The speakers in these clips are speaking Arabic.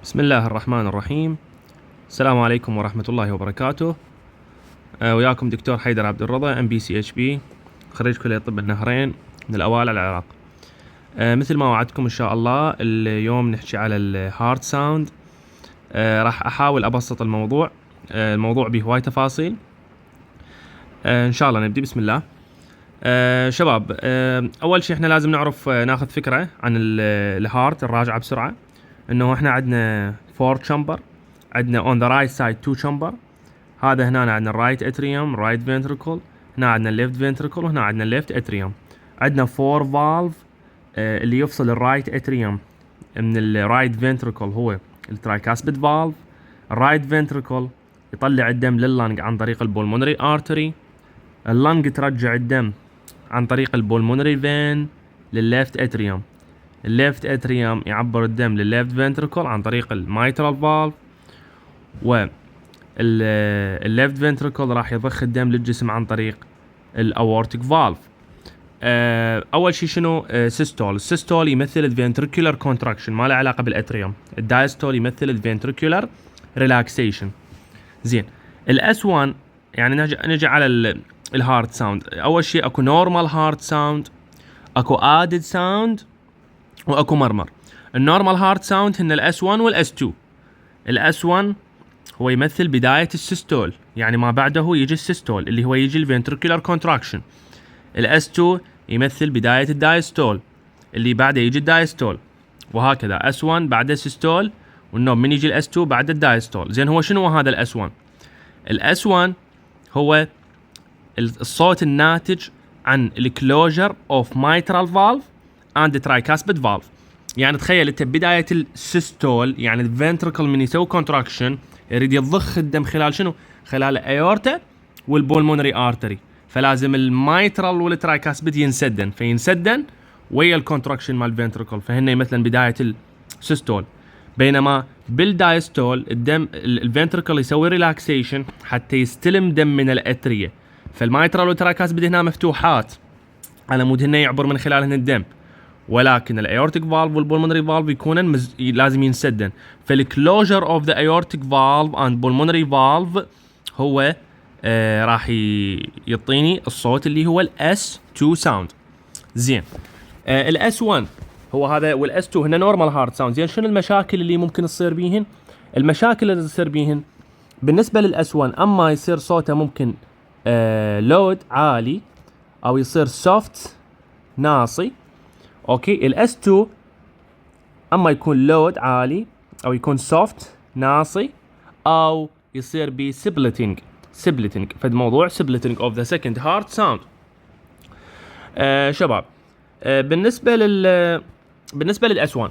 بسم الله الرحمن الرحيم. السلام عليكم ورحمة الله وبركاته. وياكم دكتور حيدر عبد الرضا MBCHB، خريج كلية طب النهرين من الأوائل على العراق. مثل ما وعدتكم إن شاء الله اليوم نحكي على الهارت ساوند. راح أحاول أبسط الموضوع. الموضوع به هواي تفاصيل. إن شاء الله نبدي. بسم الله. شباب، أول شيء إحنا لازم نعرف ناخذ فكرة عن الهارت. الراجعة بسرعة إنه إحنا عندنا 4 chamber، عندنا on the right side 2 chamber. هذا هنا عندنا right atrium right ventricle، هنا عندنا left ventricle، وهنا عندنا left atrium. عندنا 4 valve اللي يفصل الرايت atrium من الرايت ventricle هو الترايكاسبيد valve. الرايت ventricle يطلع الدم لللنج عن طريق البولمونري artery. اللنج ترجع الدم عن طريق البولمونري فين للليفت اتريوم. الليفت اتريوم يعبر الدم للليفت فنتريكل عن طريق الميترال فالف، والليفت فنتريكل راح يضخ الدم للجسم عن طريق الاورتيك فالف. اول شيء شنو سيستول؟ السيستول يمثل الفنتريكولار كونتراكشن، ما له علاقه بالاتريوم. الدايستول يمثل الفنتريكولار ريلاكسيشن. زين، الاس 1 يعني نجي على الهارت ساوند. اول شيء اكو نورمال هارت ساوند، اكو ادد ساوند، واكو مرمر. النورمال هارت ساوند هن الاس 1 والاس 2. الاس 1 هو يمثل بدايه السيستول، يعني ما بعده يجي السيستول اللي هو يجي الفنتريكولار كونتراكشن. الاس 2 يمثل بدايه الدايستول اللي بعده يجي الدايستول، وهكذا اس 1 بعده السيستول، والنوم من يجي الاس 2 بعد الدايستول. زين، هو شنو هذا الاس 1؟ الاس 1 هو الصوت الناتج عن الكلوجر اوف مايترال فالف اند ترايكاسبيد فالف. يعني تخيل انت بدايه السيستول، يعني الفنتريكل من يسوي كونتراكشن يريد يضخ الدم خلال شنو؟ خلال الايورتا والبولمونري ارتري، فلازم المايترال والترايكاسبيد ينسدن، فينسدن ويا الكونتراكشن مال الفنتريكل، فهن مثلا بدايه السيستول. بينما بالدايستول الدم الفنتريكل يسوي ريلاكسيشن حتى يستلم دم من الاتريه، فالمايترال والترايكاسبيد هنا مفتوحات على مود هنا يعبر من خلالهن الدم، ولكن الايورتيك فالف والبولمونري فالف يكونن لازم ينسدن. فالكلوجر اوف ذا ايورتيك فالف اند بولمونري فالف هو راح يعطيني الصوت اللي هو الاس 2 ساوند. زين، الاس 1 هو هذا، والاس 2 هنا نورمال هارت ساوند. زين، شنو المشاكل اللي ممكن تصير بيهن؟ المشاكل اللي تصير بيهن بالنسبه للاس 1، اما يصير صوته ممكن لود عالي، او يصير سوفت ناصي. اوكي، الاس 2 اما يكون لود عالي او يكون سوفت ناصي، او يصير ب سبلتنج فد موضوع سبلتنج اوف ذا سكند هارت ساوند. شباب، بالنسبه للاس 1،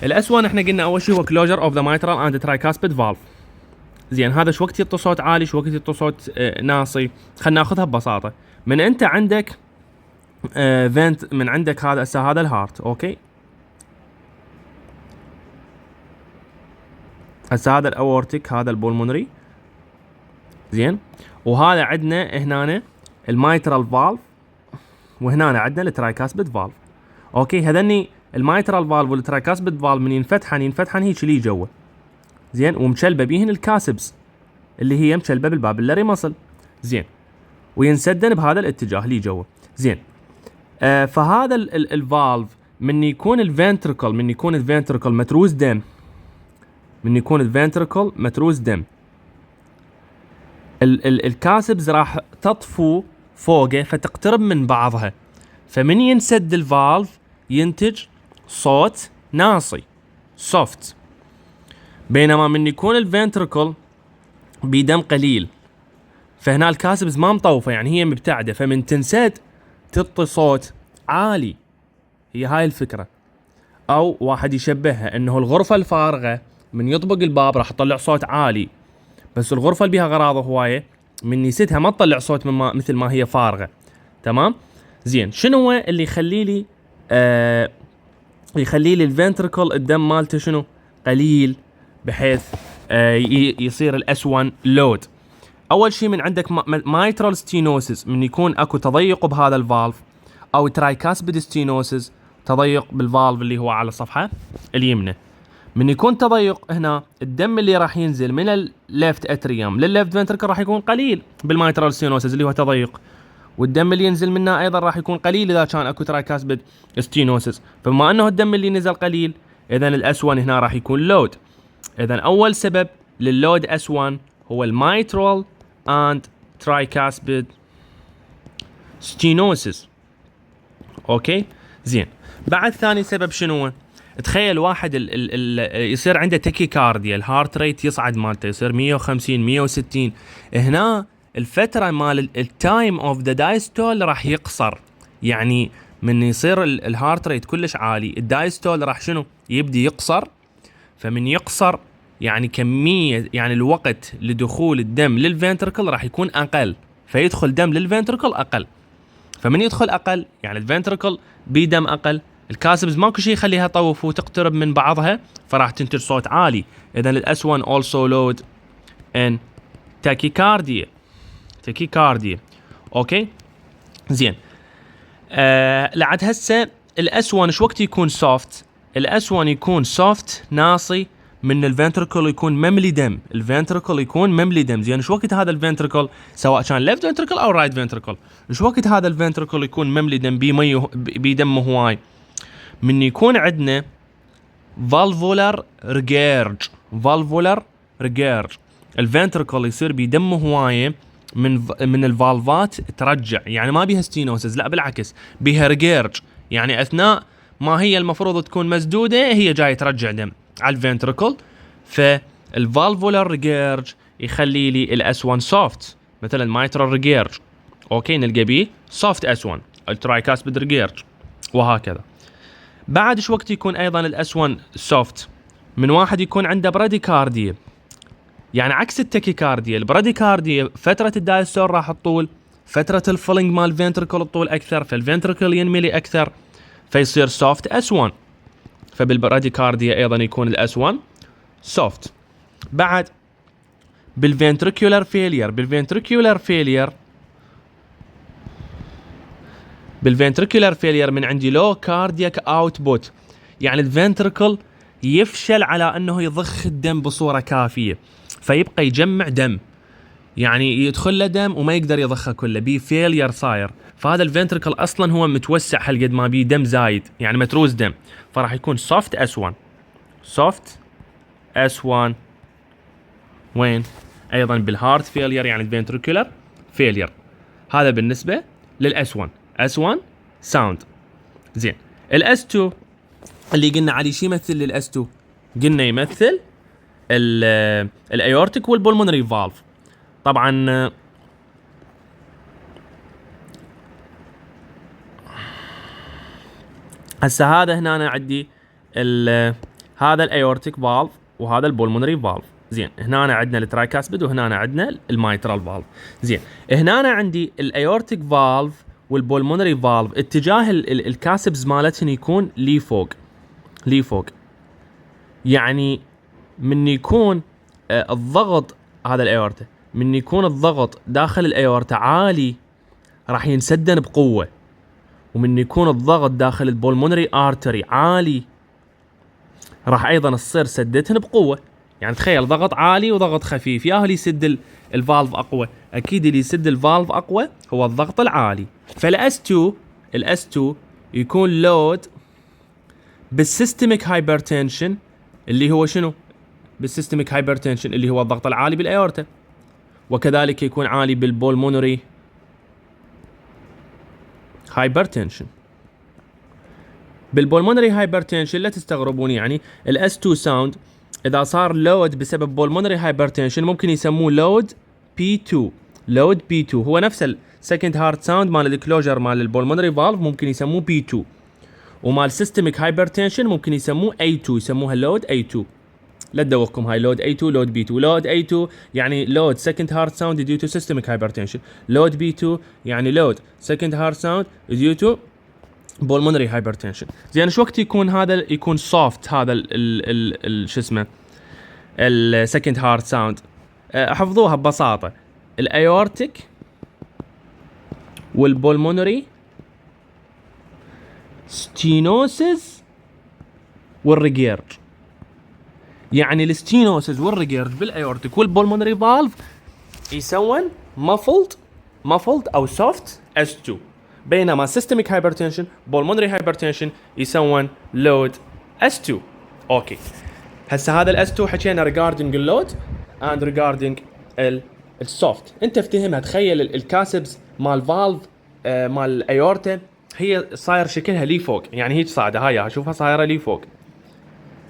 الاس 1 احنا قلنا اول شيء هو كلوجر اوف ذا مايترال اند ترايكاسبيد فالف. زين، هذا شو وقت يعطي صوت عالي، شو وقت يعطي صوت ناصي؟ خلينا ناخذها ببساطه. من انت عندك فنت، من عندك هذا الهارت. اوكي، هسه هذا الاورتيك، هذا البولمونري. زين، وهذا عندنا هنا المايترال فالف، وهنا عندنا الترايكاسبيد فالف. اوكي، هذني المايترال فالف والترايكاسبيد فالف من ينفتحن هيك لي جوا. زين، ومشلبه بيهن الكاسبس اللي هي مشلبه بالبابلري مصل. زين، وينسدن بهذا الاتجاه لي جوا. زين، فهذا الفالف من يكون الفنتريكل متروس دم، الكاسبز راح تطفو فوقه فتقترب من بعضها، فمن ينسد الفالف ينتج صوت ناصي سوفت. بينما من يكون الفنتريكل بدم قليل، فهنا الكاسبز ما مطوفه، يعني هي مبتعده، فمن تنسد تعطي صوت عالي. هي هاي الفكره. او واحد يشبهها انه الغرفه الفارغه من يطبق الباب راح تطلع صوت عالي، بس الغرفه اللي بيها غراضه هوايه من يسدها ما تطلع صوت مثل ما هي فارغه. تمام. زين، شنو هو اللي يخلي لي الفنتريكل الدم مالته شنو قليل بحيث يصير الاس 1 لود؟ اول شيء من عندك مايترال ستينوسيس، من يكون اكو تضيق بهذا الفالف، او ترايكاسبيد ستينوسيس، تضيق بالفالف اللي هو على الصفحه اليمنى. من يكون تضيق هنا الدم اللي راح ينزل من الليفت اتريوم للليفت فنتركل راح يكون قليل بالمايترال ستينوسز اللي هو تضيق، والدم اللي ينزل منه ايضا راح يكون قليل اذا كان اكو ترايكاسبيد ستينوسز. فبما انه الدم اللي نزل قليل اذا الاس 1 هنا راح يكون لود. اذا اول سبب لللود اس 1 هو المايترال اند ترايكاسبيد ستينوسز. اوكي زين. بعد ثاني سبب شنو هو؟ تخيل واحد يصير عنده تاكيكارديا، الهارت ريت يصعد مالته يصير 150 160، هنا الفتره مال التايم اوف ذا دايستول راح يقصر. يعني من يصير الهارت ريت كلش عالي الدايستول راح شنو يبدي يقصر. فمن يقصر يعني كميه، يعني الوقت لدخول الدم للفنتركل راح يكون اقل، فيدخل دم للفنتركل اقل. فمن يدخل اقل يعني الفنتركل بيدم اقل، الكاسبز ماكو شيء يخليها تطوف وتقترب من بعضها فراح تنتج صوت عالي. اذا الاس 1 also load ان tachycardia. اوكي زين. لعد هسه الاس 1 شو وقت يكون سوفت؟ الاس 1 يكون سوفت ناصي من الفنتركل يكون مملي دم، الفنتركل يكون مملي دم. زين شو وقت هذا الفنتركل سواء كان ليفت فنتركل او رايت فنتركل، شو وقت هذا الفنتركل يكون مملي دم بيدم هواي؟ من يكون عندنا فالفولار ريجيرج، الفنتركل يصير بيدم هوايه من الفالفات ترجع، يعني ما بيها ستينوسز، لا بالعكس بيها ريجيرج، يعني اثناء ما هي المفروض تكون مسدوده هي جاي ترجع دم على الفنتركل. فالفالفولار ريجيرج يخلي لي الاس 1 سوفت، مثلا مايترال ريجيرج اوكي نلقى بيه سوفت اس 1، الترايكاسبيد ريجيرج وهكذا. بعد شو وقت يكون ايضا الاس 1 سوفت؟ من واحد يكون عنده براديكارديا، يعني عكس التاكيكارديا. البراديكارديا فتره الدايستول راح تطول، فتره الفلينج مال الفنتركل تطول اكثر، فالفنتركل ينملي اكثر فيصير سوفت اس 1. فبالبراديكارديا ايضا يكون الاس 1 سوفت. بعد بالفنتريكولار فيلير من عندي لو كاردياك اوتبوت، يعني الفنتركل يفشل على انه يضخ الدم بصوره كافيه فيبقى يجمع دم، يعني يدخل له دم وما يقدر يضخه كله، بي فيلير صاير. فهذا الفنتركل اصلا هو متوسع هالقد ما بيه دم زايد، يعني متروس دم، فراح يكون سوفت اس 1 وين؟ ايضا بالهارت فيلير يعني الفنتريكولار فيلير. هذا بالنسبه للاس 1. اس 1 ساوند. زين الاس 2 اللي قلنا عليه شو يمثل للاس 2؟ قلنا يمثل الايورتيك والبولمونري فالف. طبعا هسه هذا هنا أنا عندي هذا الايورتيك فالف وهذا البولمونري فالف. زين هنا أنا عندنا الترايكاسبيد وهنا أنا عندنا المايترال فالف. زين هنا أنا عندي الايورتيك فالف والبولمونري فالف اتجاه الكاسبز مالتهن يكون لي فوق، يعني من يكون الضغط هذا الايورتا، من يكون الضغط داخل الايورتا عالي راح ينسدن بقوه، ومن يكون الضغط داخل البولمونري ارتري عالي راح ايضا تصير سدتهن بقوه. يعني تخيل ضغط عالي وضغط خفيف، يا اللي يسد الفالف اقوى؟ اكيد اللي يسد الفالف اقوى هو الضغط العالي. فالاس 2 يكون لود بالسيستميك هايبرتنشن اللي هو شنو؟ بالسيستميك هايبرتنشن اللي هو الضغط العالي بالايورتا، وكذلك يكون عالي بالبولمونري هايبرتنشن. بالبولمونري هايبرتنشن لا تستغربون، يعني الاس 2 ساوند اذا صار لود بسبب بولمونري هايبرتنشن ممكن يسموه لود بي 2. هو نفس السكند هارت ساوند مال الكلوجر مال البولمونري فالف ممكن يسموه بي 2، ومال سيستميك هايبرتنشن ممكن يسموه اي 2، يسموها لود اي 2. لا تدوخكم هاي لود A2 لود B2. لود A2 يعني لود second heart sound due to systemic hypertension. لود B2 يعني لود second heart sound due to pulmonary hypertension. زين شو وقت يكون هذا يكون soft هذا شو اسمه ال second heart sound؟ حفظوها ببساطة، الايورتيك والبولمونري ستينوسيس والريجيرج. يعني الستينوسز والريجيرج بالايورتيك والبولمونري فالف يسوون muffled او soft S2، بينما systemic hypertension pulmonary hypertension يسوون load S2. اوكي هسه هذا ال S2 حكينا regarding اللود and regarding السوفت. انت افتهمها، تخيل الكاسبس مال فالف مال الايورتا هي صاير شكلها لي فوق، يعني هيك صاعده، هاي اشوفها صايره لي فوق،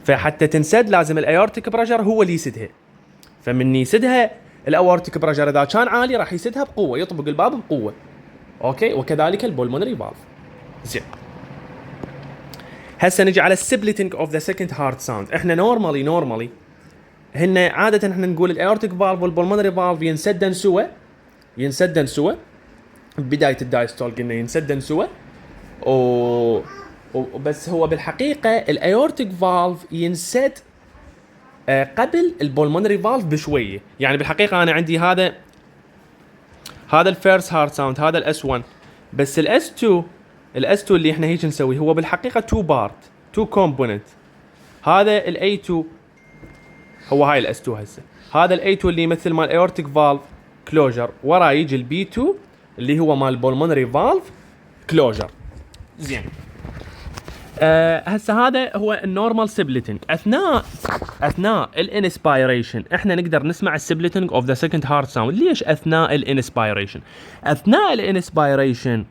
فحتى تنسد لازم الايورتيك بريشر هو اللي يسدها. فمن يسدها الاورتيك بريشر اذا كان عالي راح يسدها بقوه، يطبق الباب بقوه. اوكي وكذلك البولمونري فالف. زين هسه نجي على السبليتنج اوف ذا سكند هارت ساوند. احنا نورمالي هن عاده احنا نقول الايورتيك فالف والبولمونري فالف ينسدن سوا بدايه الدايستول، قلنا ينسدن سوا وبس. هو بالحقيقه الايورتيك فالف ينسد قبل البولمونري فالف بشويه. يعني بالحقيقه انا عندي هذا الفيرست هارت ساوند، هذا الاس 1، بس الاس 2 اللي احنا هيك نسوي هو بالحقيقه 2 كومبوننت. هذا الاي 2 هو هاي الاس 2 هسه، هذا الاي 2 اللي يمثل مال ايورتيك فالف كلوجر، ورا يجي البي 2 اللي هو مال البولمونري فالف كلوجر. زين هسه هذا هو النورمال سبليتنج. اثناء الانسبيريشن احنا نقدر نسمع السبليتنج اوف ذا سكند هارت ساوند. ليش اثناء الانسبيريشن؟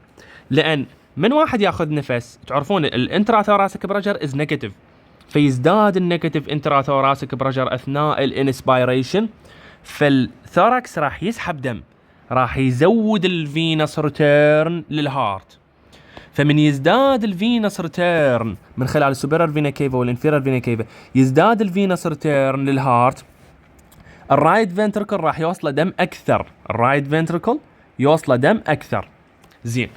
لان من واحد ياخذ نفس، تعرفون الانتراثوراسيك بريشر از نيجاتيف، فيزداد النيجاتيف انتراثوراسيك بريشر اثناء الانسبيريشن، فالثوركس راح يسحب دم، راح يزود الفينس ريتيرن للهارت. فمن يزداد الفينس ريتيرن من خلال السوبيريور فينا كيفا والانفيريور فينا كيفا، يزداد الفينس ريتيرن للهارت، الرايت فنتركل راح يوصله دم اكثر. زين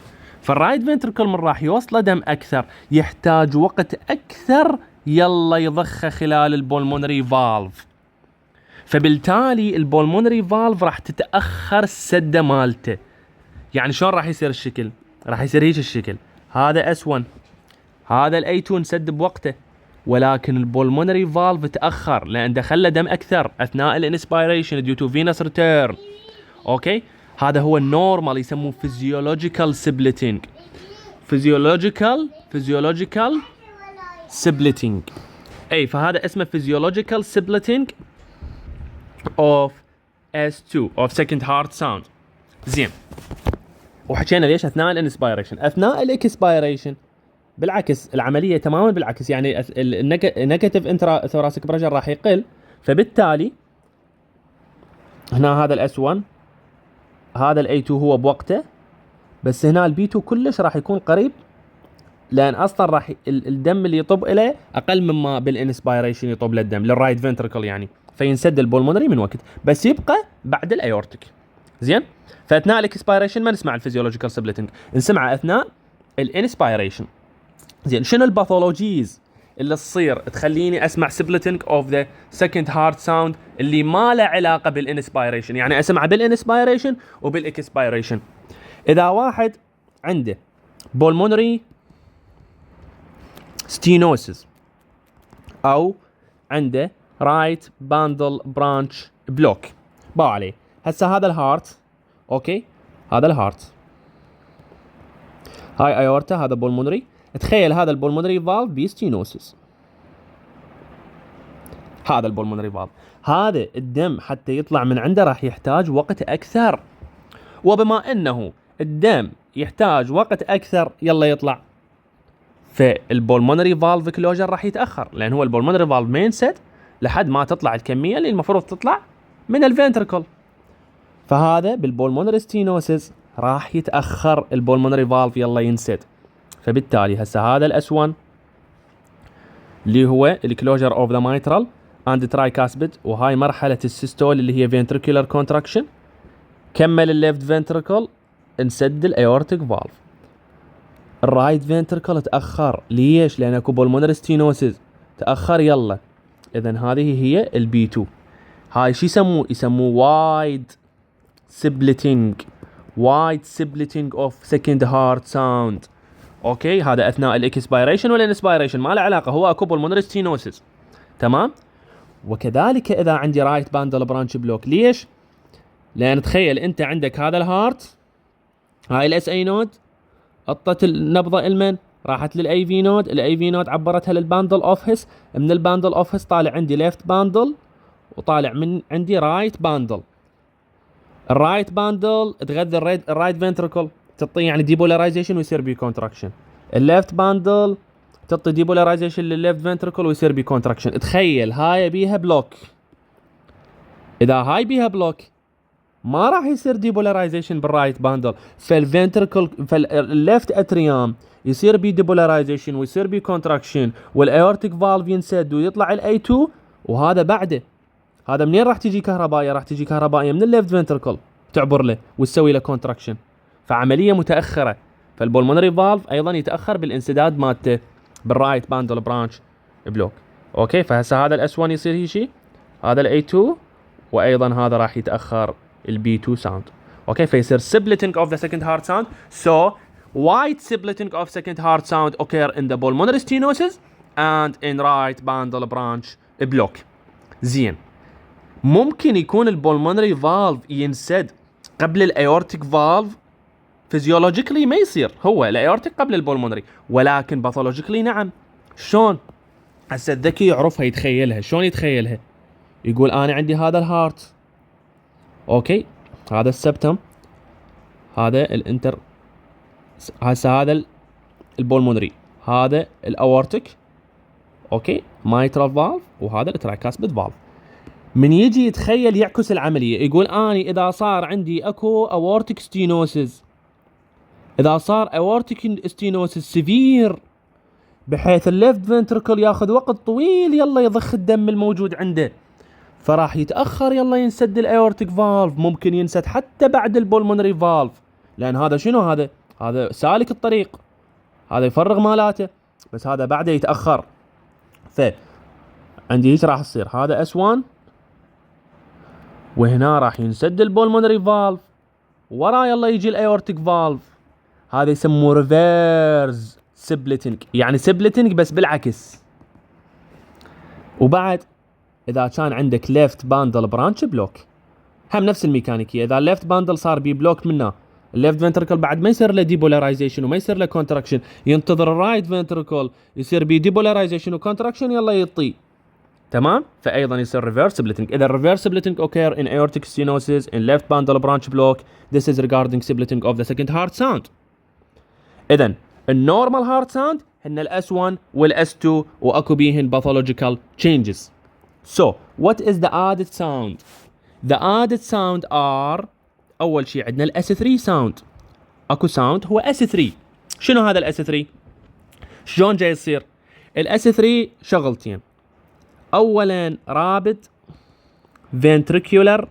فالرايت فنتركل من راح يوصله دم اكثر يحتاج وقت اكثر يلا يضخه خلال البولمونري فالف، فبالتالي البولمونري فالف راح تتاخر السده مالته. يعني شلون راح يصير الشكل؟ راح يصير هيك الشكل، هذا S1، هذا الاي 2 نسد بوقته، ولكن البولمونري فالف تاخر لان دخل له دم اكثر اثناء الانسبيريشن ديو تو فينس ريتيرن. اوكي هذا هو النورمال، يسموه فيزيولوجيكال سبليتنج. فيزيولوجيكال سبليتنج اي، فهذا اسمه فيزيولوجيكال سبليتنج اوف S2 اوف سكند هارت ساوند. زين وحكينا ليش اثناء الانسبيريشن. اثناء الاكسبيريشن بالعكس العمليه تماما بالعكس، يعني النيجاتيف انترا ثوراسيك بريشر راح يقل، فبالتالي هنا هذا الاس 1، هذا الاي 2 هو بوقته، بس هنا البي 2 كلش راح يكون قريب، لان اصلا راح الدم اللي يطب له اقل مما بالانسبيريشن يطب له الدم للرايت فنتركل، يعني فينسد البولمونري من وقت، بس يبقى بعد الايورتيك. زين فاثناء الاكسبيريشن ما نسمع الفيزيولوجيكال سبليتنج، نسمعه اثناء الانسبيريشن. زين شنو الباثولوجيز اللي تصير تخليني اسمع سبليتنج اوف ذا سكند هارت ساوند اللي ما له علاقه بالانسبيريشن؟ يعني اسمعه بالانسبيريشن وبالاكسبيريشن. اذا واحد عنده بولمونري ستينوسيس او عنده رايت باندل برانش بلوك، باو عليه. هسه هذا الهارت، اوكي هذا الهارت، هاي ايورتا، هذا بولمونري. تخيل هذا البولمونري فالف بيستينوسيس، هذا البولمونري فالف، هذا الدم حتى يطلع من عنده راح يحتاج وقت اكثر، وبما انه الدم يحتاج وقت اكثر يلا يطلع، فالبولمونري فالف كلوجر راح يتاخر، لان هو البولمونري فالف ما ينسد لحد ما تطلع الكميه اللي المفروض تطلع من الفنتركل، فهذا بالبولمونري ستينوسيس راح يتاخر البولمونري فالف يلا ينسد. فبالتالي هسه هذا الاس 1 اللي هو الكلوجر اوف ذا مايترال اند ترايكاسبيد، وهاي مرحله السيستول اللي هي فنتريكولار كونتراكشن، كمل الليفت فنتركل انسد الايورتيك فالف. الرايت فنتركل تاخر، ليش؟ لان اكو بولمونري ستينوسيس تاخر يلا. اذا هذه هي البي 2. هاي شو يسموه وايد سبليتنج اوف سكند هارت ساوند. اوكي هذا اثناء الاكسبيريشن والانسبيريشن ما له علاقه، هو اكو بولمونري ستينوسيس، تمام. وكذلك اذا عندي رايت باندل برانش بلوك. ليش؟ لان تخيل انت عندك هذا الهارت، هاي الاس اي نود حطت النبضه المن راحت للاي في نود، الاي في نود عبرتها للباندل اوفيس، من الباندل اوفيس طالع عندي ليفت باندل وطالع من عندي رايت باندل. الرايت باندل تغذي الرايت فنتركل تعطيه يعني ديبولاريزيشن ويصير بي كونتراكشن، الليفت باندل تعطي ديبولاريزيشن للليفت فنتركل ويصير بي كونتراكشن. تخيل هاي بيها بلوك، اذا هاي بيها بلوك ما راح يصير ديبولاريزيشن بالرايت باندل، فالفنتركل فالليفت اتريام يصير بي ديبولاريزيشن ويصير بي كونتراكشن، والايورتيك فالف ينسد ويطلع الاي 2، وهذا بعده هذا منين راح تجي كهربائيه؟ راح تجي كهربائيه من الليفت فنتركل تعبر له وتسوي له كونتراكشن، فعمليه متاخره. فالبولمونري فالف ايضا يتاخر بالانسداد مالته بالرايت باندل برانش بلوك. اوكي، فهسه هذا الاس 1 يصير هي شيء، هذا الاي 2، وايضا هذا راح يتاخر البي 2 ساوند. اوكي، فيصير splitting of the second heart sound. So wide splitting of second heart sound occur in the pulmonary stenosis and in right bundle branch block. زين، ممكن يكون البولمونري فالف ينسد قبل الايورتيك فالف، فيزيولوجيكلي ما يصير، هو الايورتيك قبل البولمونري، ولكن باثولوجيكلي نعم. شلون؟ هسه الذكي يعرفها يتخيلها. شلون يتخيلها؟ يقول انا عندي هذا الهارت، اوكي، هذا السبتم، هذا الانتر، هسه هذا البولمونري، هذا الاورتيك، اوكي، مايترال فالف، وهذا الترايكاسبيد فالف. من يجي يتخيل يعكس العمليه، يقول اني اذا صار عندي اكو اورتيك ستينوسيس، اذا صار اورتيك ستينوسيس سيفير بحيث الليفت فنتركل ياخذ وقت طويل يلا يضخ الدم الموجود عنده، فراح يتاخر يلا ينسد الايورتيك فالف، ممكن ينسد حتى بعد البولمونري فالف، لان هذا شنو؟ هذا سالك الطريق، هذا يفرغ مالاته، بس هذا بعده يتاخر. ف عندي ايش راح يصير؟ هذا اس 1 وهنا راح ينسد البولمونري فالف، ورا يلا يجي الايورتيك فالف، هذا يسموه ريفيرس سبليتنج، يعني سبليتنج بس بالعكس. وبعد اذا كان عندك ليفت باندل برانش بلوك هم نفس الميكانيكيه، اذا الليفت باندل صار بي بلوك منه، الليفت فنتركل بعد ما يصير له ديبولاريزيشن وما يصير له كونتراكشن، ينتظر الرايت فنتركل يصير بي ديبولاريزيشن وكونتراكشن يلا يطي، تمام؟ فايضا يصير ريفيرس سبليتنج. اذا الريفيرس سبليتنج occur in aortic stenosis in left bundle branch block, this is regarding splitting of the second heart sound. اذا النورمال هارت ساوند هن الاس 1 والاس 2 واكو بيهن باثولوجيكال changes. So what is the added sound? The added sound are اول شيء عندنا الاس 3 ساوند، اكو ساوند هو اس 3. شنو هذا الاس 3؟ شلون جاي يصير؟ الاس 3 شغلتين، اولا رابط ventricular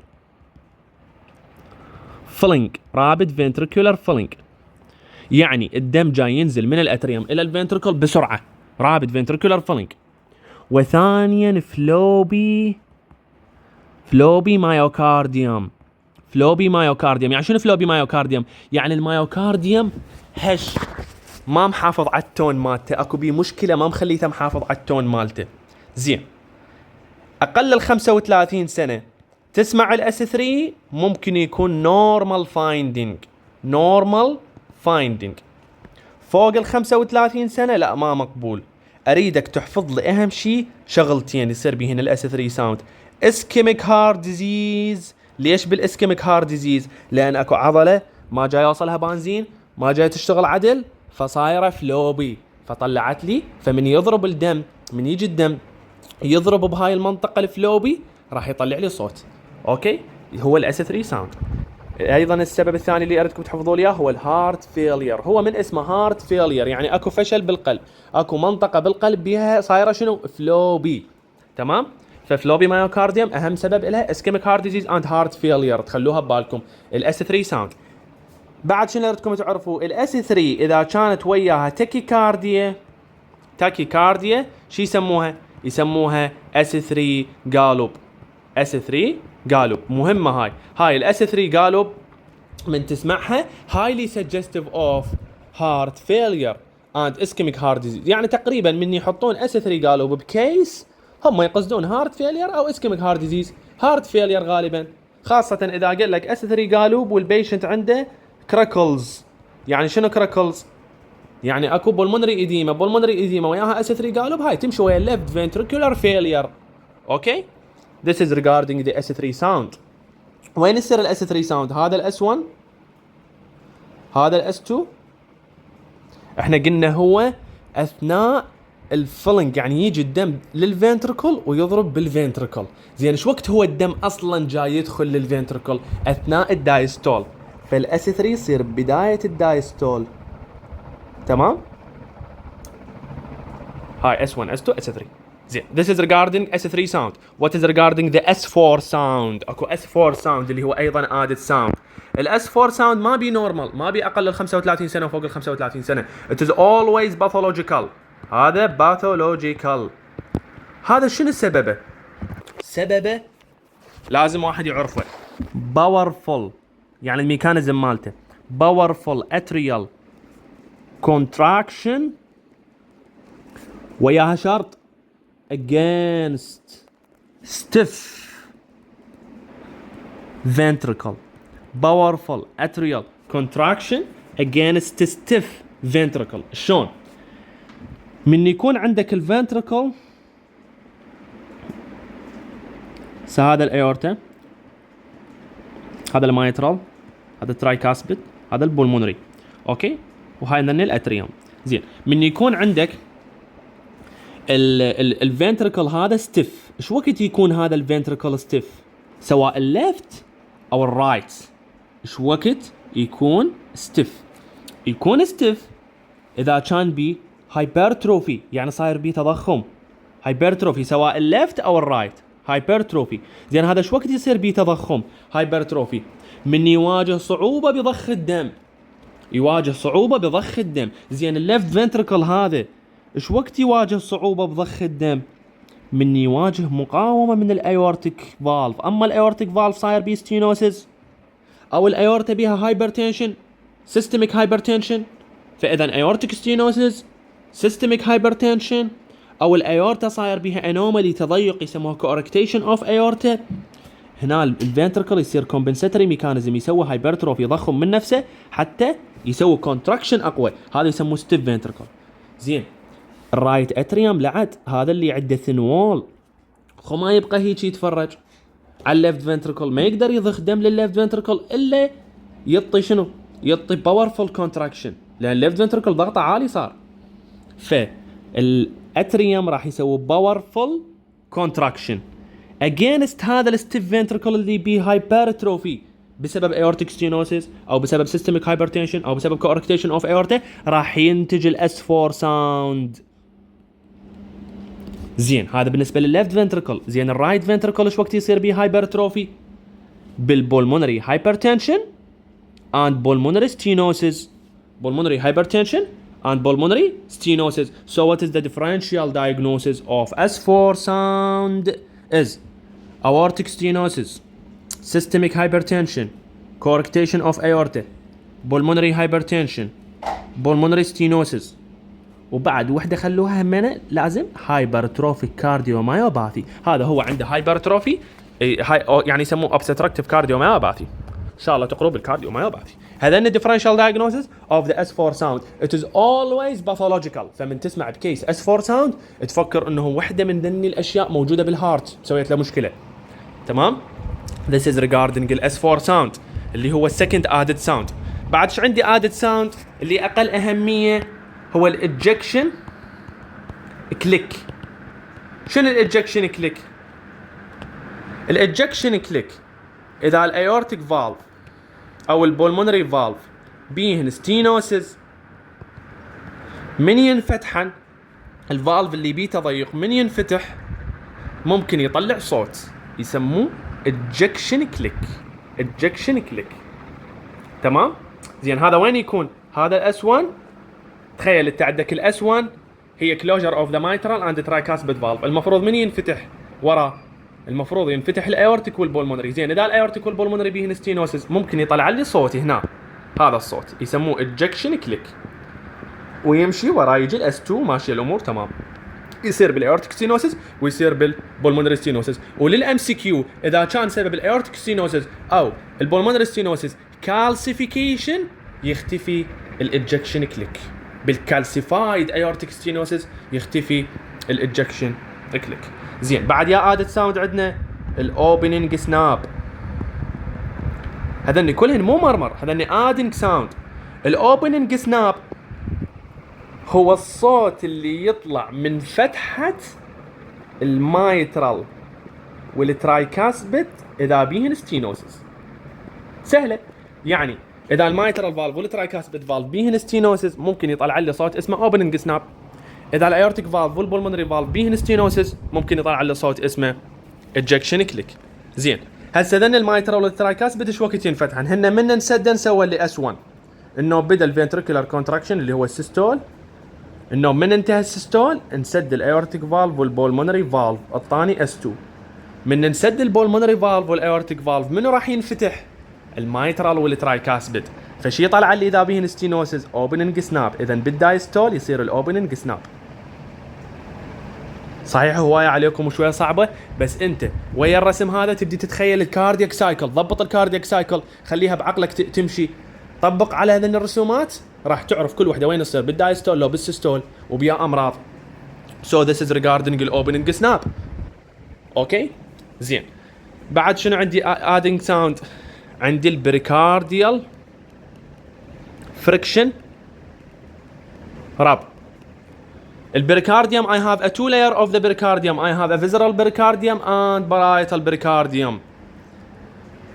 filling، رابط ventricular filling يعني الدم جاي ينزل من الاتريوم الى الفنتركل بسرعه، رابط ventricular filling. وثانيا فلوبي مايوكارديوم. فلوبي مايوكارديوم يعني شنو فلوبي مايوكارديوم؟ يعني المايوكارديوم هش ما محافظ على التون مالته، اكو بيه مشكله ما مخليته محافظ على التون مالته. زين، اقل ال 35 سنه تسمع الاس 3 ممكن يكون نورمال فايندينج. فوق ال 35 سنه لا، ما مقبول. اريدك تحفظ لي اهم شيء شغلتين يصير بهن الاس 3 ساوند، اسكيميك هارت ديزيز. ليش بالاسكيميك هارت ديزيز؟ لان اكو عضله ما جاي يوصلها بنزين، ما جاي تشتغل عدل، فصايره فلوبي، فطلعت لي، فمن يضرب الدم، من يجي الدم يضرب بهاي المنطقه الفلوبي راح يطلع لي صوت. اوكي، هو الاس 3 ساوند. ايضا السبب الثاني اللي اريدكم تحفظوا لي هو الهارت فيلير. هو من اسمه هارت فيلير يعني اكو فشل بالقلب، اكو منطقه بالقلب بيها صايره شنو؟ فلوبي، تمام؟ ففلوبي مايوكارديوم اهم سبب لها اسكيميك هارت ديزيز اند هارت فيلير، تخلوها ببالكم. الاس 3 ساوند. بعد شنو اريدكم تعرفوا؟ الاس 3 اذا كانت وياها تاكيكارديا شو يسموها؟ يسموها اس 3 قالب. اس 3 قالب مهمه هاي الاس 3 قالب من تسمعها highly suggestive of heart failure and ischemic heart disease. يعني تقريبا من يحطون اس 3 قالب بكيس هم يقصدون هارت فيلير او اسكيميك هارت ديزيز. هارت فيلير غالبا، خاصة اذا قال لك اس 3 قالوب والبيشنت عنده كراكلز. يعني شنو كراكلز؟ يعني اكو بولمونري ايديما وياها اس 3 قالوب، هاي تمشي ويا الليفت فنتريكولار فيلير. اوكي، this is regarding the S3 sound. وين يصير الاس 3 ساوند؟ هذا الاس 1 هذا الاس 2. احنا قلنا هو اثناء الفلنج، يعني يجي الدم للفنتركل ويضرب بالفنتركل. زين ايش وقت هو الدم اصلا جاي يدخل للفنتركل؟ اثناء الدايستول. فالاس 3 يصير بدايه الدايستول. تمام، هاي اس 1 اس 2 اس 3. زين this is regarding S3 sound. What is regarding the S4 sound؟ اكو S4 sound اللي هو ايضا added sound. الاس 4 sound ما بي نورمال، ما بي اقل ال 35 سنه وفوق ال 35 سنه. It is always pathological. هذا pathological. هذا شنو سببه؟ سببه لازم واحد يعرفه. powerful، يعني الميكانيزم مالته powerful atrial contraction وياها شرط against stiff ventricle. powerful atrial contraction against stiff ventricle. شلون؟ من يكون عندك الفنتركل، هذا الايورتا، هذا المايترال، هذا الترايكاسبيد، هذا البولمونري، اوكي، وهاي عندنا الاتريوم. زين من يكون عندك الفنتركل هذا ستيف، ايش وقت يكون هذا الفنتركل ستيف؟ سواء الليفت او الرايت، ايش وقت يكون ستيف؟ يكون ستيف اذا كان بي هايبرتروفي، يعني صاير بي تضخم. هايبرتروفي سواء الليفت او الرايت، هايبرتروفي. زين هذا ايش وقت يصير بي تضخم؟ هايبرتروفي من يواجه صعوبه بضخ الدم، يواجه صعوبه بضخ الدم. زين الليفت فنتركل هذا ايش وقت يواجه صعوبه بضخ الدم؟ من يواجه مقاومه من الايورتيك فالف. اما الايورتيك فالف صاير بيه ستينوسيس او الايورتا بيها هايبرتنشن، سيستميك هايبرتنشن، فاذا ايورتيك ستينوسيس، سيستميك هايبرتنشن، او الايورتا صاير بيها انومالي تضيق يسموها كوركتيشن اوف ايورتا، هنا الفنتركل يصير كومبنساتوري ميكانيزم، يسوي هايبرتروفي، يضخم من نفسه حتى يسوي كونتراكشن اقوى، هذا يسموه ستيف فنتركل. زين الرايت اتريوم لعد هذا اللي عنده ثين وول، خو ما يبقى هيك يتفرج على الليفت فنتركل، ما يقدر يضخ دم للليفت فنتركل الا يعطي شنو؟ يعطي باورفul كونتراكشن، لان الليفت فنتركل ضغطه عالي صار. فالاتريوم راح يسوي باورفul كونتراكشن against هذا الستيف فنتركل اللي بيه هايبرتروفي بسبب ايورتيك ستينوسيس او بسبب سيستميك هايبرتنشن او بسبب كوركتيشن اوف ايورتا، راح ينتج الاس 4 ساوند. زين هذا بالنسبه للليفت فنتركل. زين الرايت فنتركل ايش وقت يصير بيه هايبرتروفي؟ بالبولمونري هايبرتنشن and pulmonary stenosis. pulmonary hypertension and pulmonary stenosis. So what is the differential diagnosis of S4 sound? Is aortic stenosis, systemic hypertension, coarctation of aorta, pulmonary hypertension, pulmonary stenosis. وبعد وحده خلوها همنا لازم hypertrophic cardiomyopathy. هذا هو عنده hypertrophy يعني يسموه obstructive cardiomyopathy. ان شاء الله تقروا بالكارديوميوباثي. هذا the differential diagnosis of the S4 sound. It is always pathological. فمن تسمع بكيس S4 sound تفكر انه وحده من ذني الاشياء موجوده بالهارت سويت له مشكله. تمام؟ This is regarding ال S4 sound اللي هو second added sound. بعد شو عندي added sound اللي اقل اهميه هو الاجكشن كليك. شنو الاجكشن كليك؟ الاجكشن كليك اذا الايورتيك فالف او البولمونري فالف بيهن ستينوسيس، من ينفتحن الفالف اللي بيه تضيق، من ينفتح ممكن يطلع صوت يسموه اجكشن كليك. اجكشن كليك. تمام؟ زين هذا وين يكون؟ هذا الاس 1. تخيل انت عندك الاس 1 هي كلوجر اوف ذا مايترال اند ترايكاسبيد فالف، المفروض من ينفتح وراه؟ المفروض ينفتح الايورتيك والبولمونري. زين اذا الايورتيك والبولمونري بيه ستينوسيس ممكن يطلع لي صوتي هنا، هذا الصوت يسموه اجكشن كليك، ويمشي وراه يجي الاس 2 ماشيه الامور تمام. يصير بالايورتيك ستينوسيس ويصير بالبولمونري ستينوسيس. وللام سي كيو اذا كان سبب الايورتيك ستينوسيس او البولمونري ستينوسيس كالسيفيكيشن يختفي الاجكشن كليك. بالكالسيفايد ايورتيك ستينوسيس يختفي الاجكشن كليك. زين بعد يا ادت ساوند عندنا الاوبننج سناب. هذني كلهن مو مرمر، هذني ادنج ساوند. الاوبننج سناب هو الصوت اللي يطلع من فتحة المايترال والترايكاسبت اذا بيهن ستينوسيس. سهلة يعني اذا المايترال فالف والترايكاسبت فالف بيهن ستينوسيس ممكن يطلع لي صوت اسمه اوبننج سناب. اذا الايورتيك فالف والبولمونري فالف بيهن ستينوسيس ممكن يطلع لي صوت اسمه اجكشن كليك. زين هسه ذن المايترال والترايكاسبت ايش وقت ينفتحن؟ هن من نسد نسوى اللي اس 1 انه بدا الفنتريكولار كونتراكشن اللي هو السيستول، انه من انتهى السيستول نسد الايورتيك فالف والبولمونري فالف الثاني اس 2. من نسد البولمونري فالف والايورتيك فالف منو راح ينفتح؟ المايترال والترايكاسبت. فشي طلع لي اذا بيهن ستينوسيس اوبننج سناب، اذا بالدايستول يصير الاوبننج سناب. صحيح هوايه عليكم وشويه صعبه، بس انت ويا الرسم هذا تبدي تتخيل الكاردياك سايكل. ضبط الكاردياك سايكل، خليها بعقلك تمشي. طبق على هذين الرسومات راح تعرف كل وحده وين تصير بالدايستول لو بالسيستول وبيا امراض. So this is regarding الاوبننج سناب. اوكي زين بعد شنو عندي adding sound؟ عندي البريكارديال friction rub. البريكارديوم I have a two layer of the pericardium. I have a visceral pericardium and parietal pericardium.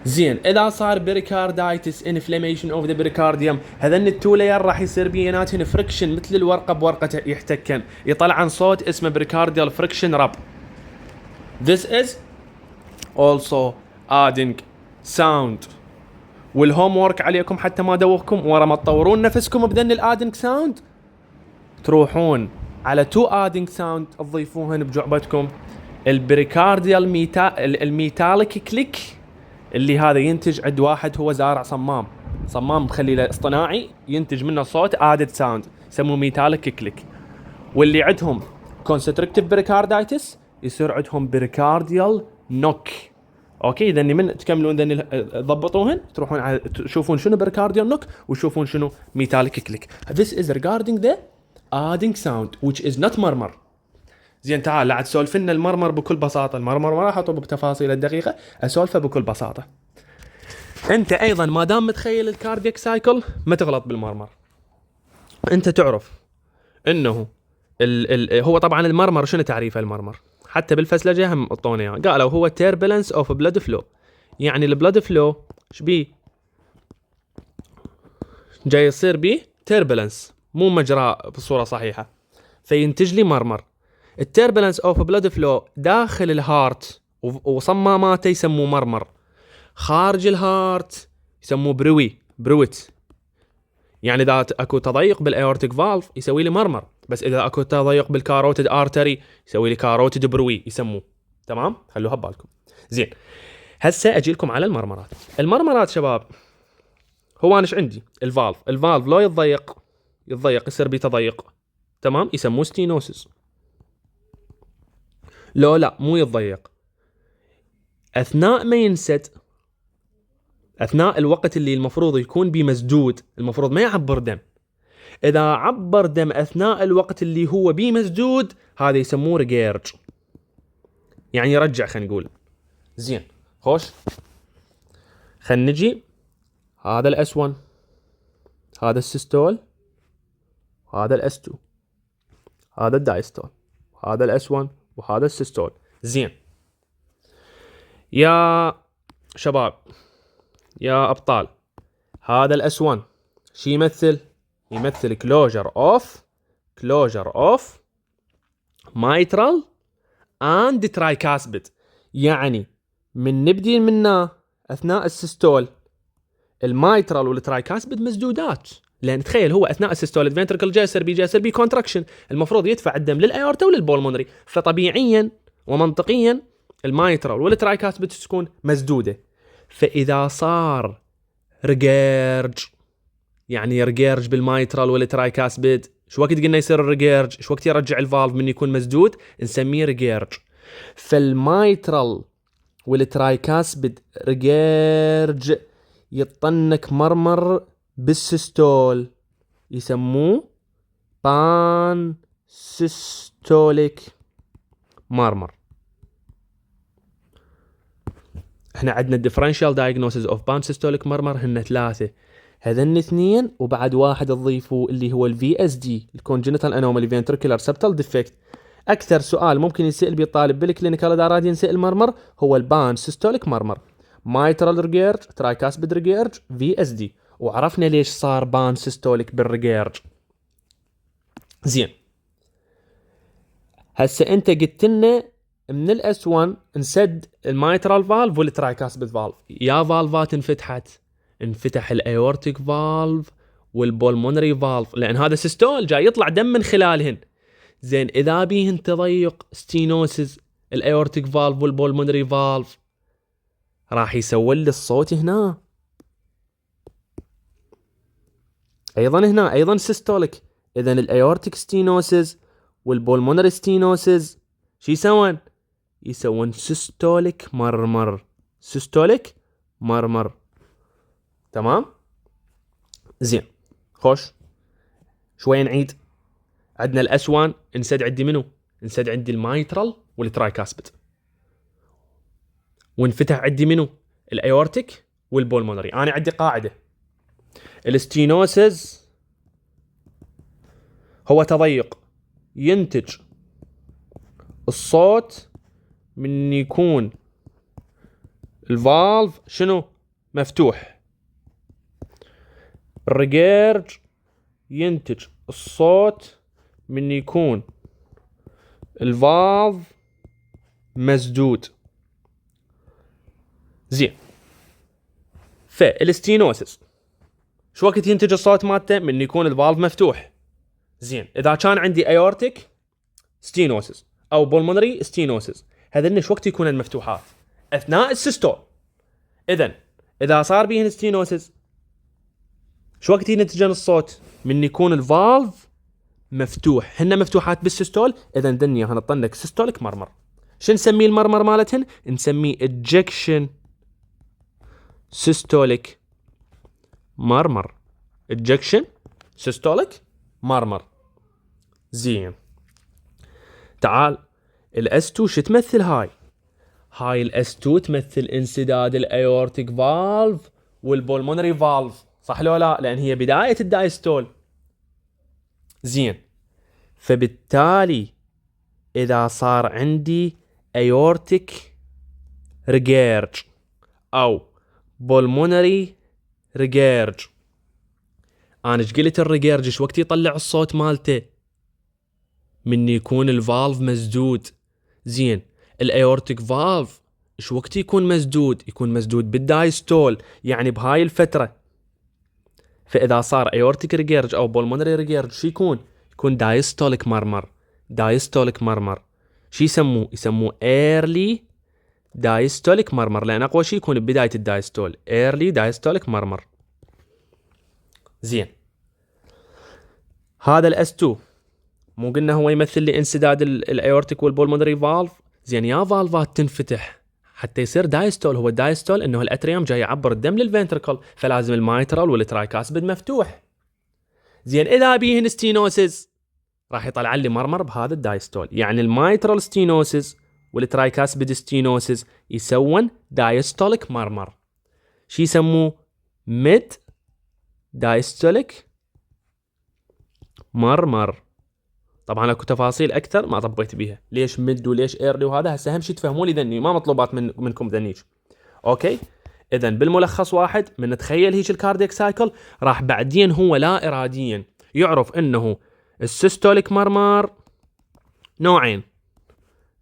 زين اذا صار بريكاردايتس انفلاميشن اوف ذا بريكارديوم هذن التو لاير راح يصير بيناتهن فريكشن مثل الورقه بورقه يحتكن، يطلع عن صوت اسمه بريكارديال فريكشن راب. This is also adding sound. والهوم وورك عليكم حتى ما دوخكم ورا ما تطورون نفسكم بذن الادنج ساوند تروحون على تو ادنج ساوند تضيفوهن بجعبتكم. البريكارديال الميتاليك كليك اللي هذا ينتج عند واحد هو زارع صمام مخلي له اصطناعي ينتج منه صوت ادد ساوند يسموه ميتاليك كليك. واللي عندهم كونستريكتيف بريكاردايتس يصير عندهم بريكارديال نوك. اوكي اذا من تكملون ذن ضبطوهن تروحون على تشوفون شنو بريكارديال نوك وتشوفون شنو ميتاليك كليك. This is regarding the adding sound which is not murmur. زين تعال لا تسولف لنا المرمر بكل بساطه. المرمر ما راح اطلب بتفاصيل الدقيقه، اسولفه بكل بساطه. انت ايضا ما دام متخيل الكاردياك سايكل ما تغلط بالمرمر. انت تعرف انه هو طبعا المرمر شنو تعريفه؟ المرمر حتى بالفسلجه هم اعطونا اياه، قالوا هو turbulence of blood flow. يعني البلد فلو ايش بيه؟ جاي يصير بيه turbulence مو مجرى بصوره صحيحه فينتج لي مرمر. التربلنس اوف بلاد فلو داخل الهارت وصماماته يسموه مرمر، خارج الهارت يسموه برويت. يعني اذا اكو تضيق بالايورتيك فالف يسوي لي مرمر، بس اذا اكو تضيق بالكاروتيد ارتري يسوي لي كاروتيد بروي يسموه. تمام خلوها ببالكم. زين هسه اجي لكم على المرمرات شباب. هو انا ايش عندي؟ الفالف لو يتضيق يصير بتضيق، تمام، يسموه ستينوسيس. لو لا مو يتضيق اثناء ما ينسد، اثناء الوقت اللي المفروض يكون بيه مسدود، المفروض ما يعبر دم. اذا عبر دم اثناء الوقت اللي هو بيه مسدود هذا يسموه ريجيرج، يعني يرجع. خلينا نقول زين خوش. خلينا نجي هذا الاس 1، هذا السيستول، هذا الاس 2، هذا الدايستول، هذا الاس 1 وهذا السيستول. زين يا شباب يا ابطال، هذا الاس 1 شي يمثل كلوجر اوف مايترال اند ترايكاسبت. يعني من نبدي منه اثناء السيستول المايترال والترايكاسبت مسدودات، لان تخيل هو اثناء السيستول الفنتركل جاسر بي كونتراكشن، المفروض يدفع الدم للايورتا وللبولمونري، فطبيعيا ومنطقيا المايترال والترايكاسبت تكون مسدوده. فاذا صار ريجيرج، يعني ريجيرج بالمايترال والترايكاسبت، شو وقت قلنا يصير الريجيرج؟ شو وقت يرجع الفالف من يكون مسدود؟ نسميه ريجيرج. فالمايترال والترايكاسبيد ريجيرج يطنك مرمر بالسيستول، يسموه بان سيستوليك مرمر. احنا عندنا الديفرنشال دايجنوسيس اوف بان سيستوليك مرمر هن 3، هذن 2 وبعد واحد تضيفوا اللي هو الفي اس دي، الكونجنتال انومالي فينتريكولار سبتال ديفكت. اكثر سؤال ممكن يسال بيه الطالب بالكلينيكال اذا اراد ينسال المرمر هو البان سيستوليك مرمر، مايترال ريجيرج، ترايكاسبيد ريجيرج، في اس دي. وعرفنا ليش صار بان سيستوليك بالريجيرج. زين، هسه انت قلت لنا من الاس 1 انسد المايترال فالف والترايكاسبيد فالف، يا فالفات انفتح الايورتيك فالف والبولمونري فالف، لان هذا سيستول جاي يطلع دم من خلالهن. زين، اذا بيهن تضيق ستينوسز الايورتيك فالف والبولمونري فالف راح يسوي لي الصوت هنا، ايضا سيستوليك. اذا الايورتيك ستينوسز والبولمونري ستينوسز شو يسوون سيستوليك مرمر، سيستوليك مرمر. تمام. زين، خوش شوي نعيد. عندنا الاسوان انسد عندي منو؟ انسد عندي المايترال والترايكاسبيد، وانفتح عندي منو؟ الايورتيك والبولمونري. انا عندي قاعده، الستينوسز هو تضيق ينتج الصوت من يكون الفالف شنو؟ مفتوح. الريجيرج ينتج الصوت من يكون الفالف مسدود. زين، فالستينوسس شو وقت ينتج الصوت مالته؟ من يكون الفالف مفتوح. زين، اذا كان عندي ايورتيك ستينوسس او بولمونري ستينوسس، هذين شو وقت يكونن مفتوحات؟ اثناء السيستول. اذا صار بيهن ستينوسس شو وقت ينتجن الصوت؟ من يكون الفالف مفتوح، هن مفتوحات بالسيستول. اذا دنيا هنطنك سيستوليك مرمر. شو نسميه المرمر مالتهن؟ نسميه اجكشن سيستوليك مرمر، اجكشن سيستوليك مرمر. زين، تعال الاس 2 شو تمثل؟ هاي الاس 2 تمثل انسداد الايورتيك فالف والبولمونري فالف، صح لو لا؟ لان هي بدايه الدايستول. زين، فبالتالي اذا صار عندي ايورتيك ريجيرج او بولمونري ريجيرج، انا ايش قلت؟ الريجيرج ايش وقت يطلع الصوت مالته؟ من يكون الفالف مسدود. زين، الايورتيك فالف ايش وقت يكون مسدود؟ يكون مسدود بالدايستول، يعني بهاي الفتره. فاذا صار ايورتيك ريجيرج او بولمونري ريجيرج شو يكون دايستوليك مرمر. دايستوليك مرمر شو يسموه ايرلي دايستوليك مرمر، لان اقوى شيء يكون ببدايه الدايستول، ايرلي دايستوليك مرمر. زين، هذا الاس 2 مو قلنا هو يمثل لي انسداد الايورتيك والبولمونري فالف؟ زين، يا فالفات تنفتح حتى يصير دايستول. هو الدايستول انه الاتريوم جاي يعبر الدم للفنتركل، فلازم المايترال والترايكاسبيد مفتوح. زين، اذا بيهن ستينوسز راح يطلع لي مرمر بهذا الدايستول، يعني المايترال ستينوسز والترايكاسبيد ستينوسز يسوون دايستوليك مرمر. شي يسموه ميد دايستوليك مرمر. طبعا اكو تفاصيل اكثر ما طبيت بيها، ليش ميد وليش ايرلي وهذا، هسه اهم شيء تفهموا لي ذني، ما مطلوبات منكم ذنيش. اوكي، اذا بالملخص واحد من نتخيل هيك الكاردياك سايكل، راح بعدين هو لا اراديا يعرف انه السيستوليك مرمر نوعين،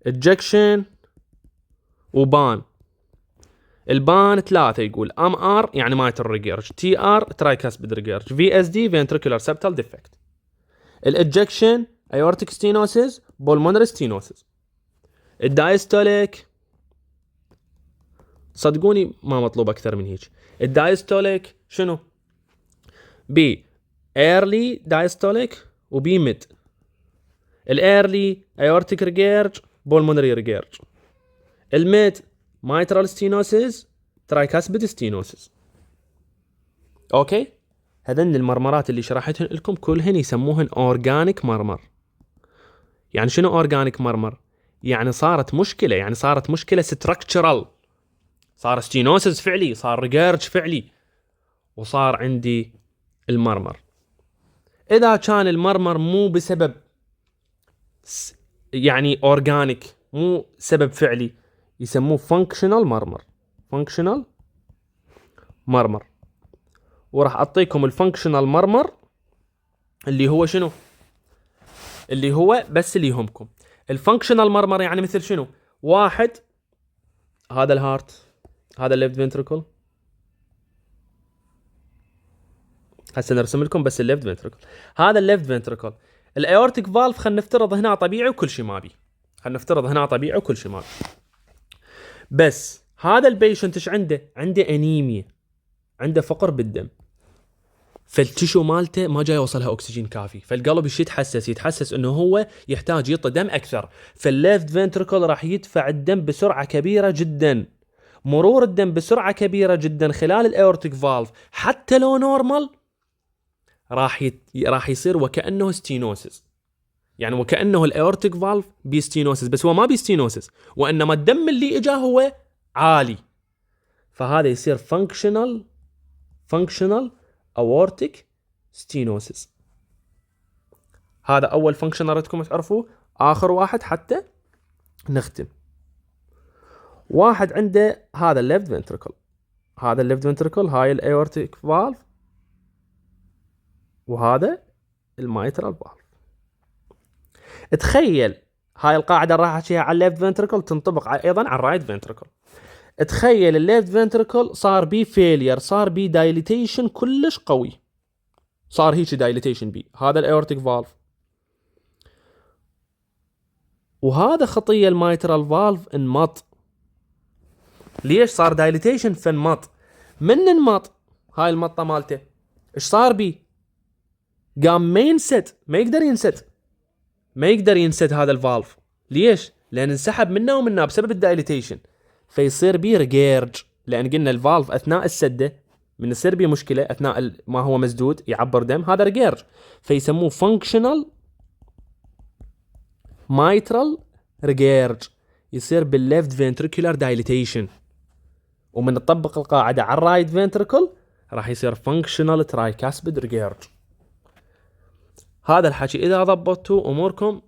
اجكشن وبان. البان 3 يقول ام ار يعني مايتر ريجيرج، تي ار ترايكاسبيد ريجيرج، في اس دي فنتريكولار سبتال ديفكت. الاجكشن ايورتيك ستينوسيس، بولمونري ستينوسيس. الدايستوليك صدقوني ما مطلوب اكثر من هيك. الدايستوليك شنو؟ بي ايرلي دايستوليك وبي ميد. الايرلي ايورتيك ريجيرج بولمونري ريجيرج. الميد مايترال ستينوسيس ترايكاسبيد ستينوسيس. اوكي، هذن المرمرات اللي شرحتهن لكم كلهن يسموهن اورجانيك مرمر. يعني شنو اورجانيك مرمر؟ يعني صارت مشكله ستراكشرال، صار ستينوسيس فعلي، صار ريجيرج فعلي، وصار عندي المرمر. اذا كان المرمر مو بسبب يعني اورجانيك، مو سبب فعلي، يسموه فانكشنال مرمر. وراح اعطيكم الفانكشنال مرمر اللي هو شنو، اللي هو بس اللي يهمكم. الفانكشنال مرمر يعني مثل شنو؟ واحد، هذا الهارت، هذا الليفت فنتريكل. هسه نرسم لكم بس الليفت فنتريكل. هذا الليفت فنتريكل. الايورتيك فالف خلينا نفترض هنا طبيعي وكل شيء ما بي. بس هذا البيشنت ايش عنده؟ عنده انيميا، عنده فقر بالدم، فالتشو مالته ما جاي يوصلها اكسجين كافي، فالقلب ايش يتحسس انه هو يحتاج يعطي دم اكثر، فالليفت فنتريكل راح يدفع الدم بسرعه كبيره جدا. مرور الدم بسرعه كبيره جدا خلال الايورتيك فالف حتى لو نورمال راح يصير وكانه ستينوسيس. يعني وكانه الايورتيك فالف بيستينوسيس، بس هو ما بيستينوسيس، وانما الدم اللي اجاه هو عالي. فهذا يصير فانكشنال اورتيك ستينوسيس. هذا اول فانكشن اريدكم تعرفوه. اخر واحد حتى نختم. واحد عنده هذا الليفت فنتريكل، هاي الايورتيك فالف، وهذا المايترال فالف. تخيل هاي القاعده راح احكيها على الليفت فنتريكل تنطبق ايضا على الرايت فنتريكل. تخيل الليفت فنتريكل صار بي فيلير، صار بي دايليتيشن كلش قوي، صار هيك دايليتيشن بي هذا الايورتيك فالف، وهذا خطيه المايترال فالف انمط. ليش صار دايليتيشن؟ فانمط. من انمط هاي المطه مالته ايش صار بي؟ قام ما يقدر ينسد هذا الفالف. ليش؟ لان انسحب منه ومنه بسبب الدايليتيشن، فيصير بي ريجيرج. لان قلنا الفالف اثناء السده من يصير بي مشكله اثناء ما هو مسدود يعبر دم، هذا ريجيرج، فيسموه فانكشنال مايترال ريجيرج. يصير بالليفت فنتريكولار دايليتيشن. ومن نطبق القاعده على الرايت فنتريكل راح يصير فانكشنال ترايكاسبيد ريجيرج. هذا الحكي اذا ضبطتوا اموركم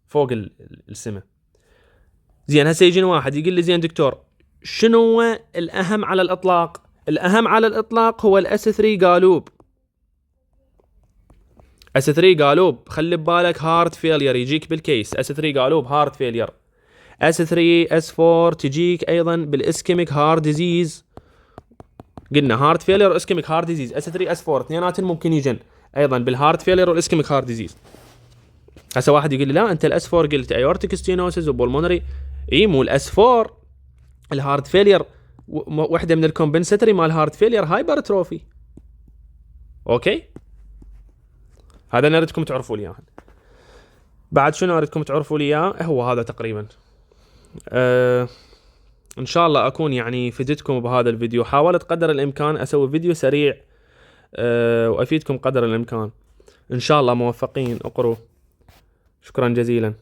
فوق السماء. زين هسه يجينا واحد يقول لي زين دكتور شنو هو الاهم على الاطلاق؟ الاهم على الاطلاق هو الاس 3 قالوب. اس 3 قالوب، خلي ببالك هارت فيلير يجيك بالكيس، اس 3 قالوب هارت فيلير. اس 3 اس 4 تجيك ايضا بالاسكيميك هارت ديزيز. قلنا هارت فيلير واسكيميك هارت ديزيز، اس 3 اس 4 اثنيناتهم ممكن يجن ايضا بالهارت فيلير والاسكيميك هارت ديزيز. هسه واحد يقول لي لا انت الاس 4 قلت ايورتيك ستينوسيس وبولمونري. اي مو الاس 4 الهارت فيلير وحده من الكومبنساتوري مال هارت فيلير هايبرتروفي. اوكي، هذا نريدكم تعرفوا لي اياه. بعد شنو اريدكم تعرفوا لي اياه؟ هو هذا تقريبا. ان شاء الله اكون يعني فدتكم بهذا الفيديو. حاولت قدر الامكان اسوي فيديو سريع وافيدكم قدر الامكان. ان شاء الله موفقين. اقروا. شكرا جزيلا.